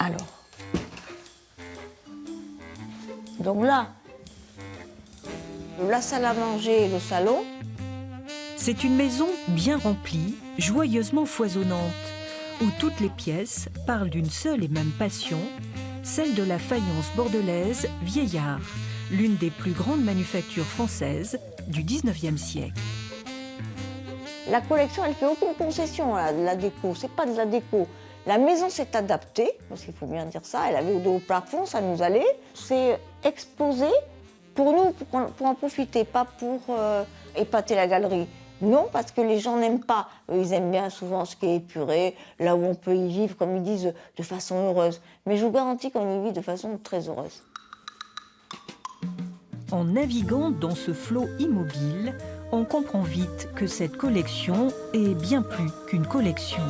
Alors, donc là, la salle à manger et le salon. C'est une maison bien remplie, joyeusement foisonnante, où toutes les pièces parlent d'une seule et même passion, celle de la faïence bordelaise Vieillard, l'une des plus grandes manufactures françaises du 19e siècle. La collection, elle fait aucune concession à la déco, c'est pas de la déco. La maison s'est adaptée, parce qu'il faut bien dire ça, elle avait de hauts plafonds, ça nous allait. C'est exposé pour nous, pour en profiter, pas pour épater la galerie. Non, parce que les gens n'aiment pas. Ils aiment bien souvent ce qui est épuré, là où on peut y vivre, comme ils disent, de façon heureuse. Mais je vous garantis qu'on y vit de façon très heureuse. En naviguant dans ce flot immobile, on comprend vite que cette collection est bien plus qu'une collection.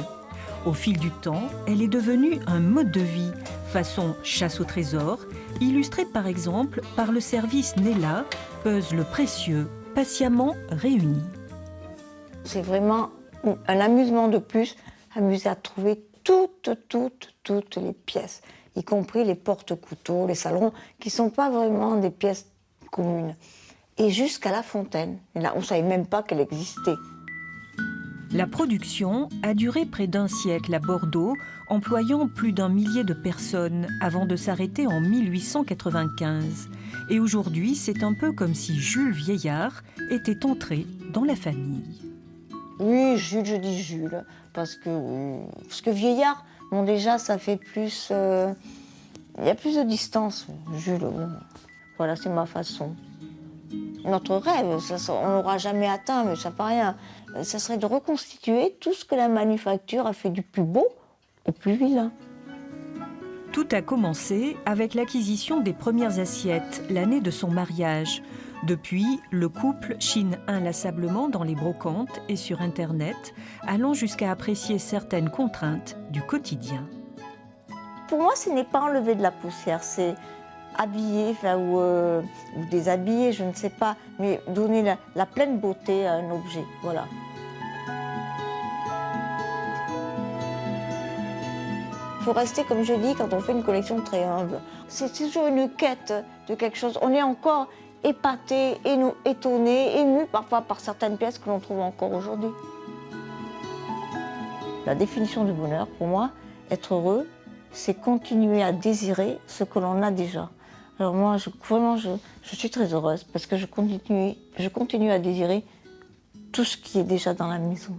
Au fil du temps, elle est devenue un mode de vie, façon chasse au trésor, illustré par exemple par le service Nella, puzzle précieux, patiemment réuni. C'est vraiment un amusement de plus, amusé à trouver toutes les pièces, y compris les porte-couteaux, les salons, qui ne sont pas vraiment des pièces communes. Et jusqu'à la fontaine. Et là, on ne savait même pas qu'elle existait. La production a duré près d'un siècle à Bordeaux, employant plus d'1 millier de personnes avant de s'arrêter en 1895. Et aujourd'hui, c'est un peu comme si Jules Vieillard était entré dans la famille. Oui, Jules, je dis Jules, parce que Vieillard, bon déjà, ça fait plus... il y a plus de distance. Jules, bon, voilà, c'est ma façon. Notre rêve, on ne l'aura jamais atteint, mais ça ne fait rien. Ça serait de reconstituer tout ce que la manufacture a fait du plus beau au plus vilain. Tout a commencé avec l'acquisition des premières assiettes, l'année de son mariage. Depuis, le couple chine inlassablement dans les brocantes et sur Internet, allant jusqu'à apprécier certaines contraintes du quotidien. Pour moi, ce n'est pas enlever de la poussière, c'est habiller, ou déshabiller, je ne sais pas, mais donner la pleine beauté à un objet, voilà. Il faut rester, comme je dis, quand on fait une collection très humble. C'est toujours une quête de quelque chose. On est encore épaté, étonné, ému parfois par certaines pièces que l'on trouve encore aujourd'hui. La définition du bonheur, pour moi, être heureux, c'est continuer à désirer ce que l'on a déjà. Alors moi, vraiment, je suis très heureuse parce que je continue à désirer tout ce qui est déjà dans la maison.